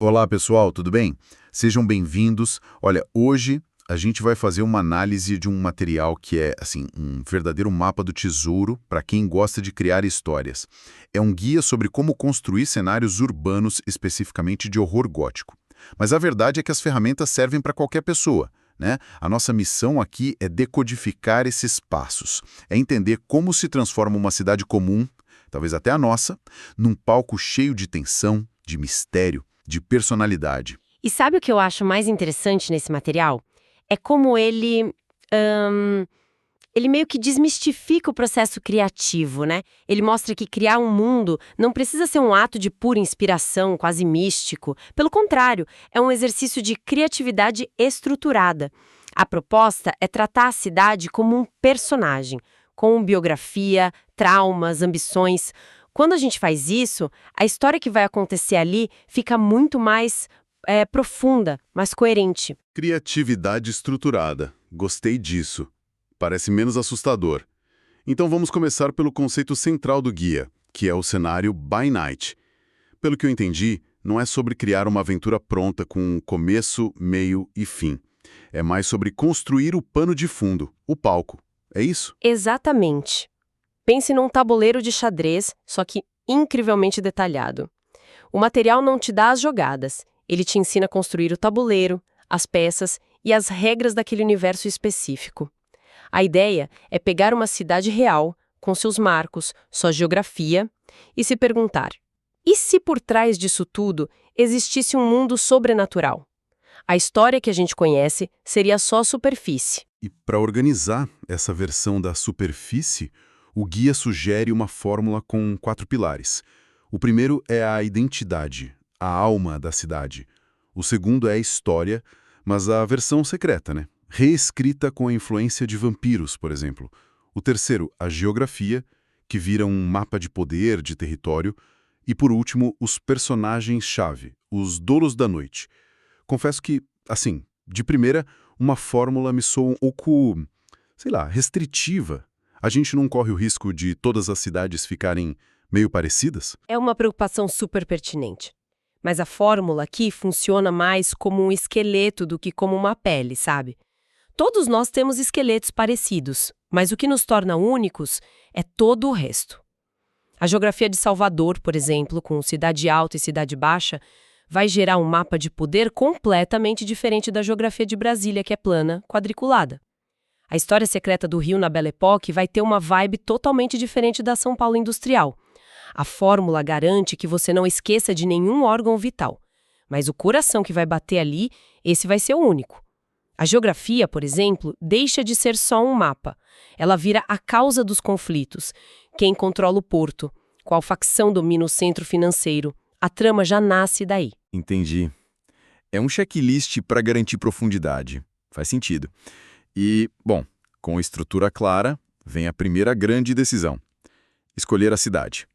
Olá, pessoal, tudo bem? Sejam bem-vindos. Olha, hoje a gente vai fazer uma análise de um material que é, assim, um verdadeiro mapa do tesouro para quem gosta de criar histórias. É um guia sobre como construir cenários urbanos, especificamente de horror gótico. Mas a verdade é que as ferramentas servem para qualquer pessoa, né? A nossa missão aqui é decodificar esses passos, é entender como se transforma uma cidade comum, talvez até a nossa, num palco cheio de tensão, de mistério, de personalidade. E sabe o que eu acho mais interessante nesse material? É como ele meio que desmistifica o processo criativo, né? Ele mostra que criar um mundo não precisa ser um ato de pura inspiração, quase místico. Pelo contrário, é um exercício de criatividade estruturada. A proposta é tratar a cidade como um personagem, com biografia, traumas, ambições. Quando a gente faz isso, a história que vai acontecer ali fica muito mais profunda, mais coerente. Criatividade estruturada. Gostei disso. Parece menos assustador. Então vamos começar pelo conceito central do guia, que é o cenário by night. Pelo que eu entendi, não é sobre criar uma aventura pronta com um começo, meio e fim. É mais sobre construir o pano de fundo, o palco. É isso? Exatamente. Pense num tabuleiro de xadrez, só que incrivelmente detalhado. O material não te dá as jogadas, ele te ensina a construir o tabuleiro, as peças e as regras daquele universo específico. A ideia é pegar uma cidade real, com seus marcos, sua geografia, e se perguntar: e se por trás disso tudo existisse um mundo sobrenatural? A história que a gente conhece seria só superfície. E para organizar essa versão da superfície, o guia sugere uma fórmula com 4 pilares. O primeiro é a identidade, a alma da cidade. O segundo é a história, mas a versão secreta, né? Reescrita com a influência de vampiros, por exemplo. O terceiro, a geografia, que vira um mapa de poder, de território. E por último, os personagens-chave, os dolos da noite. Confesso que, assim, de primeira, uma fórmula me soa um pouco, sei lá, restritiva. A gente não corre o risco de todas as cidades ficarem meio parecidas? É uma preocupação super pertinente. Mas a fórmula aqui funciona mais como um esqueleto do que como uma pele, sabe? Todos nós temos esqueletos parecidos, mas o que nos torna únicos é todo o resto. A geografia de Salvador, por exemplo, com cidade alta e cidade baixa, vai gerar um mapa de poder completamente diferente da geografia de Brasília, que é plana, quadriculada. A história secreta do Rio na Belle Époque vai ter uma vibe totalmente diferente da São Paulo industrial. A fórmula garante que você não esqueça de nenhum órgão vital, mas o coração que vai bater ali, esse vai ser o único. A geografia, por exemplo, deixa de ser só um mapa. Ela vira a causa dos conflitos. Quem controla o porto? Qual facção domina o centro financeiro? A trama já nasce daí. Entendi. É um checklist para garantir profundidade. Faz sentido. E, bom, com estrutura clara, vem a primeira grande decisão: escolher a cidade.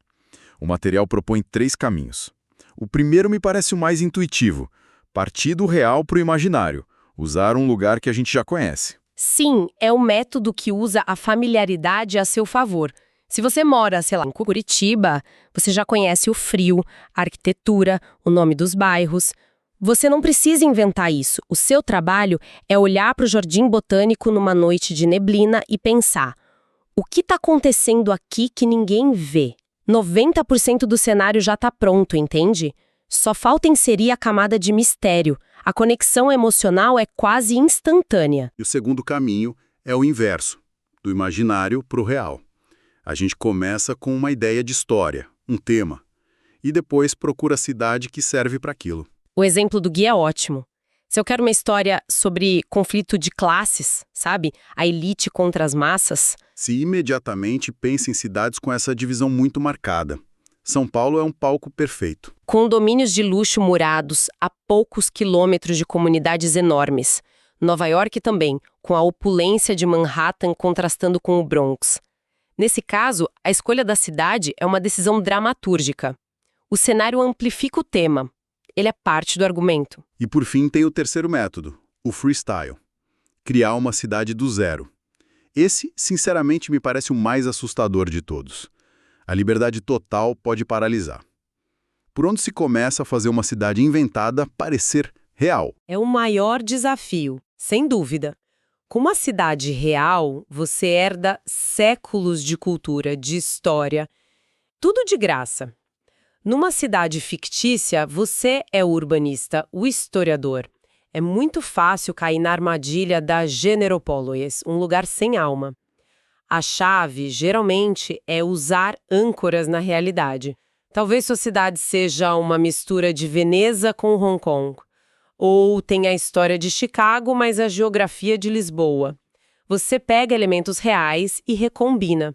O material propõe 3 caminhos. O primeiro me parece o mais intuitivo: partir do real para o imaginário, usar um lugar que a gente já conhece. Sim, é um método que usa a familiaridade a seu favor. Se você mora, sei lá, em Curitiba, você já conhece o frio, a arquitetura, o nome dos bairros. Você não precisa inventar isso. O seu trabalho é olhar para o Jardim Botânico numa noite de neblina e pensar: o que está acontecendo aqui que ninguém vê? 90% do cenário já está pronto, entende? Só falta inserir a camada de mistério. A conexão emocional é quase instantânea. E o segundo caminho é o inverso, do imaginário para o real. A gente começa com uma ideia de história, um tema, e depois procura a cidade que serve para aquilo. O exemplo do guia é ótimo. Se eu quero uma história sobre conflito de classes, sabe? A elite contra as massas. Se imediatamente pensa em cidades com essa divisão muito marcada. São Paulo é um palco perfeito. Condomínios de luxo murados a poucos quilômetros de comunidades enormes. Nova York também, com a opulência de Manhattan contrastando com o Bronx. Nesse caso, a escolha da cidade é uma decisão dramatúrgica. O cenário amplifica o tema. Ele é parte do argumento. E por fim tem o terceiro método, o freestyle. Criar uma cidade do zero. Esse, sinceramente, me parece o mais assustador de todos. A liberdade total pode paralisar. Por onde se começa a fazer uma cidade inventada parecer real? É o maior desafio, sem dúvida. Com uma cidade real, você herda séculos de cultura, de história, tudo de graça. Numa cidade fictícia, você é o urbanista, o historiador. É muito fácil cair na armadilha da Generopolis, um lugar sem alma. A chave, geralmente, é usar âncoras na realidade. Talvez sua cidade seja uma mistura de Veneza com Hong Kong. Ou tem a história de Chicago, mas a geografia de Lisboa. Você pega elementos reais e recombina.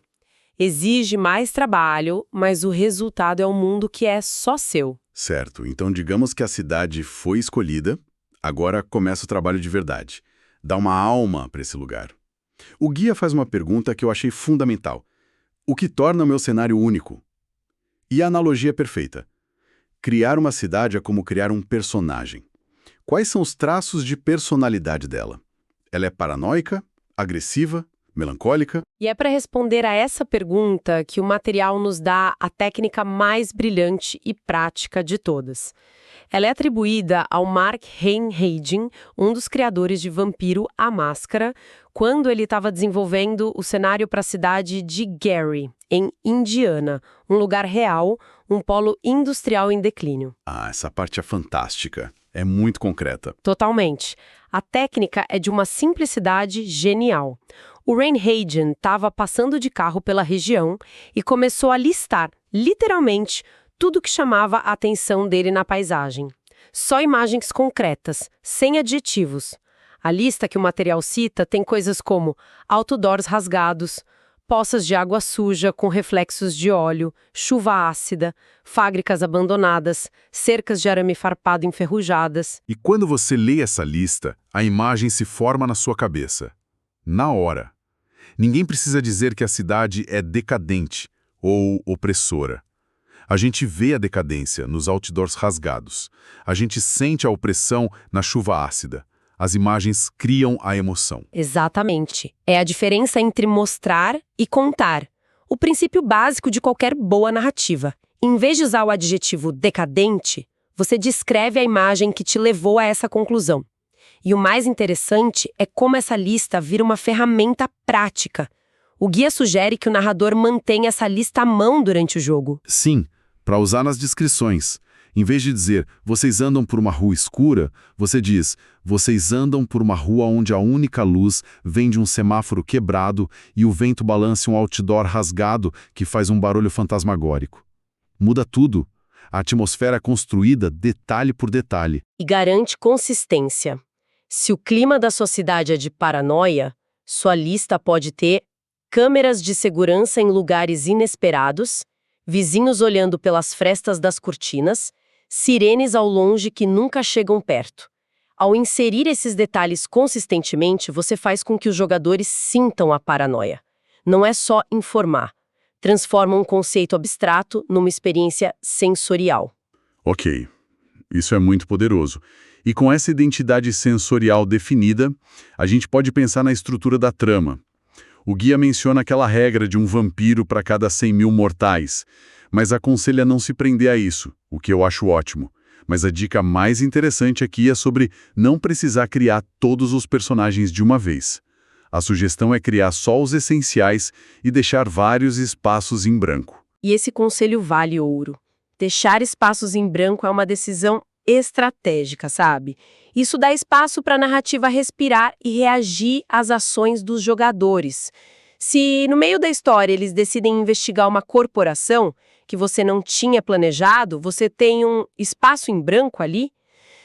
Exige mais trabalho, mas o resultado é um mundo que é só seu. Certo, então digamos que a cidade foi escolhida, agora começa o trabalho de verdade. Dá uma alma para esse lugar. O guia faz uma pergunta que eu achei fundamental. O que torna o meu cenário único? E a analogia é perfeita. Criar uma cidade é como criar um personagem. Quais são os traços de personalidade dela? Ela é paranoica, agressiva, melancólica? E é para responder a essa pergunta que o material nos dá a técnica mais brilhante e prática de todas. Ela é atribuída ao Mark Hanehagin, um dos criadores de Vampiro: A Máscara, quando ele estava desenvolvendo o cenário para a cidade de Gary, em Indiana, um lugar real, um polo industrial em declínio. Ah, essa parte é fantástica. É muito concreta. Totalmente. A técnica é de uma simplicidade genial. O Hanehagin estava passando de carro pela região e começou a listar, literalmente, tudo que chamava a atenção dele na paisagem. Só imagens concretas, sem adjetivos. A lista que o material cita tem coisas como outdoors rasgados, poças de água suja com reflexos de óleo, chuva ácida, fábricas abandonadas, cercas de arame farpado enferrujadas. E quando você lê essa lista, a imagem se forma na sua cabeça. Na hora. Ninguém precisa dizer que a cidade é decadente ou opressora. A gente vê a decadência nos outdoors rasgados. A gente sente a opressão na chuva ácida. As imagens criam a emoção. Exatamente. É a diferença entre mostrar e contar. O princípio básico de qualquer boa narrativa. Em vez de usar o adjetivo decadente, você descreve a imagem que te levou a essa conclusão. E o mais interessante é como essa lista vira uma ferramenta prática. O guia sugere que o narrador mantenha essa lista à mão durante o jogo. Sim, para usar nas descrições. Em vez de dizer, vocês andam por uma rua escura, você diz, vocês andam por uma rua onde a única luz vem de um semáforo quebrado e o vento balança um outdoor rasgado que faz um barulho fantasmagórico. Muda tudo. A atmosfera é construída detalhe por detalhe. E garante consistência. Se o clima da sua cidade é de paranoia, sua lista pode ter câmeras de segurança em lugares inesperados, vizinhos olhando pelas frestas das cortinas, sirenes ao longe que nunca chegam perto. Ao inserir esses detalhes consistentemente, você faz com que os jogadores sintam a paranoia. Não é só informar. Transforma um conceito abstrato numa experiência sensorial. Ok, isso é muito poderoso. E com essa identidade sensorial definida, a gente pode pensar na estrutura da trama. O guia menciona aquela regra de um vampiro para cada 100.000 mortais, mas aconselha não se prender a isso, o que eu acho ótimo. Mas a dica mais interessante aqui é sobre não precisar criar todos os personagens de uma vez. A sugestão é criar só os essenciais e deixar vários espaços em branco. E esse conselho vale ouro. Deixar espaços em branco é uma decisão estratégica, sabe? Isso dá espaço para a narrativa respirar e reagir às ações dos jogadores. Se no meio da história eles decidem investigar uma corporação que você não tinha planejado, você tem um espaço em branco ali,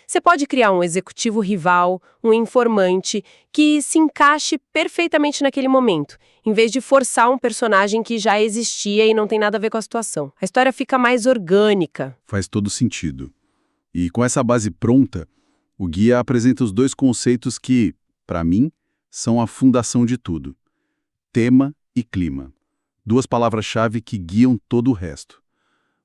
você pode criar um executivo rival, um informante, que se encaixe perfeitamente naquele momento, em vez de forçar um personagem que já existia e não tem nada a ver com a situação. A história fica mais orgânica. Faz todo sentido. E com essa base pronta, o guia apresenta os dois conceitos que, para mim, são a fundação de tudo. Tema e clima. Duas palavras-chave que guiam todo o resto.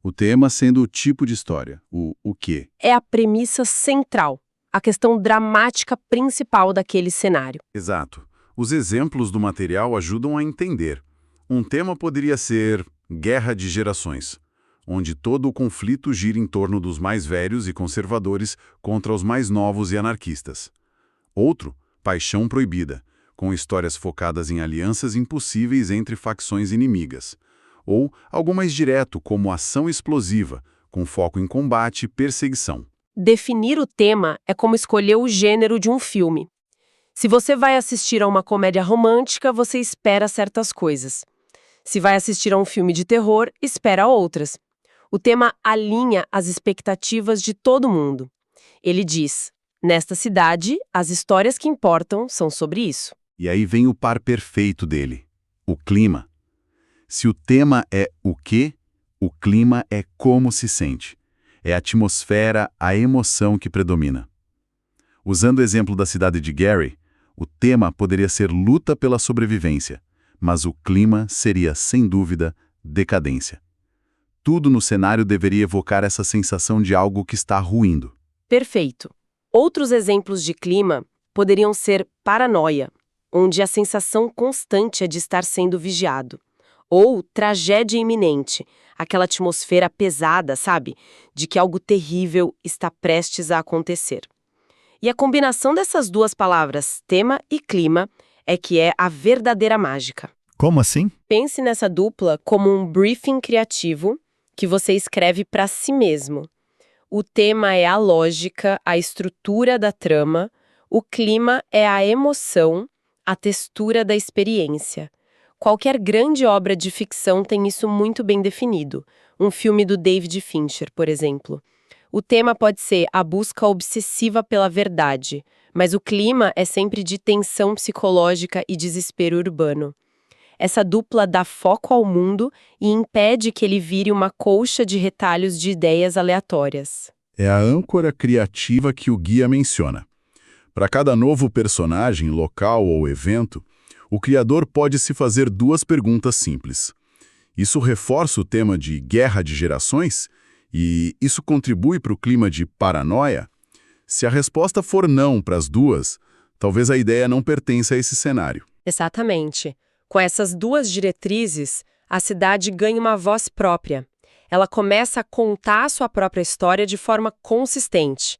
O tema sendo o tipo de história, o quê. É a premissa central, a questão dramática principal daquele cenário. Exato. Os exemplos do material ajudam a entender. Um tema poderia ser guerra de gerações. onde todo o conflito gira em torno dos mais velhos e conservadores contra os mais novos e anarquistas. Outro, Paixão Proibida, com histórias focadas em alianças impossíveis entre facções inimigas. Ou algo mais direto, como Ação Explosiva, com foco em combate e perseguição. Definir o tema é como escolher o gênero de um filme. Se você vai assistir a uma comédia romântica, você espera certas coisas. Se vai assistir a um filme de terror, espera outras. O tema alinha as expectativas de todo mundo. Ele diz: nesta cidade, as histórias que importam são sobre isso. E aí vem o par perfeito dele, o clima. Se o tema é o quê, o clima é como se sente. É a atmosfera, a emoção que predomina. Usando o exemplo da cidade de Gary, o tema poderia ser luta pela sobrevivência, mas o clima seria, sem dúvida, decadência. Tudo no cenário deveria evocar essa sensação de algo que está ruindo. Perfeito. Outros exemplos de clima poderiam ser Paranoia, onde a sensação constante é de estar sendo vigiado. Ou Tragédia Iminente, aquela atmosfera pesada, sabe? De que algo terrível está prestes a acontecer. E a combinação dessas duas palavras, tema e clima, é que é a verdadeira mágica. Como assim? Pense nessa dupla como um briefing criativo que você escreve para si mesmo. O tema é a lógica, a estrutura da trama, o clima é a emoção, a textura da experiência. Qualquer grande obra de ficção tem isso muito bem definido. Um filme do David Fincher, por exemplo. O tema pode ser a busca obsessiva pela verdade, mas o clima é sempre de tensão psicológica e desespero urbano. Essa dupla dá foco ao mundo e impede que ele vire uma colcha de retalhos de ideias aleatórias. É a âncora criativa que o guia menciona. Para cada novo personagem, local ou evento, o criador pode se fazer duas perguntas simples. Isso reforça o tema de guerra de gerações? E isso contribui para o clima de paranoia? Se a resposta for não para as duas, talvez a ideia não pertença a esse cenário. Exatamente. Com essas duas diretrizes, a cidade ganha uma voz própria. Ela começa a contar a sua própria história de forma consistente.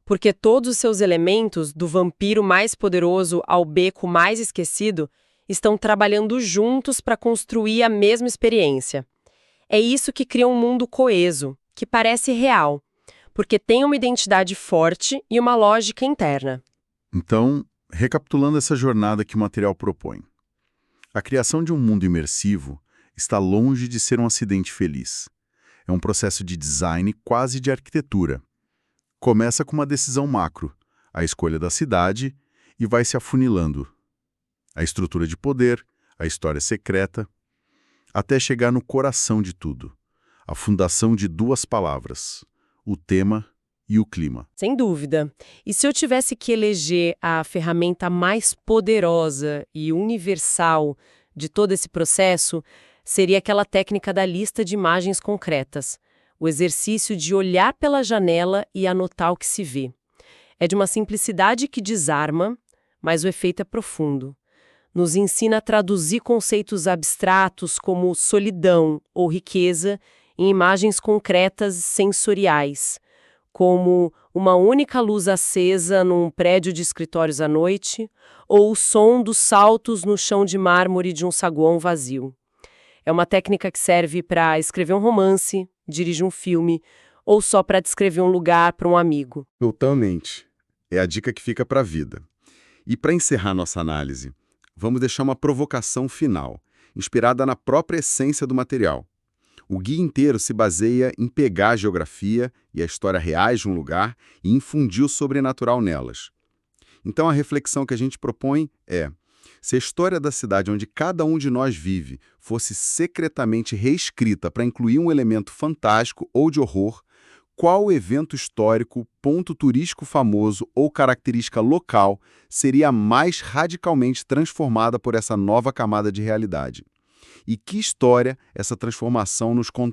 Porque todos os seus elementos, do vampiro mais poderoso ao beco mais esquecido, estão trabalhando juntos para construir a mesma experiência. É isso que cria um mundo coeso, que parece real, porque tem uma identidade forte e uma lógica interna. Então, recapitulando essa jornada que o material propõe. A criação de um mundo imersivo está longe de ser um acidente feliz. É um processo de design quase de arquitetura. Começa com uma decisão macro, a escolha da cidade, e vai se afunilando. A estrutura de poder, a história secreta, até chegar no coração de tudo. A fundação de duas palavras, o tema e o clima. Sem dúvida. E se eu tivesse que eleger a ferramenta mais poderosa e universal de todo esse processo, seria aquela técnica da lista de imagens concretas. O exercício de olhar pela janela e anotar o que se vê. É de uma simplicidade que desarma, mas o efeito é profundo. Nos ensina a traduzir conceitos abstratos como solidão ou riqueza em imagens concretas e sensoriais, como uma única luz acesa num prédio de escritórios à noite ou o som dos saltos no chão de mármore de um saguão vazio. É uma técnica que serve para escrever um romance, dirigir um filme ou só para descrever um lugar para um amigo. Totalmente. É a dica que fica para a vida. E para encerrar nossa análise, vamos deixar uma provocação final, inspirada na própria essência do material. O guia inteiro se baseia em pegar a geografia e a história reais de um lugar e infundir o sobrenatural nelas. Então a reflexão que a gente propõe é: se a história da cidade onde cada um de nós vive fosse secretamente reescrita para incluir um elemento fantástico ou de horror, qual evento histórico, ponto turístico famoso ou característica local seria mais radicalmente transformada por essa nova camada de realidade? E que história essa transformação nos contaria?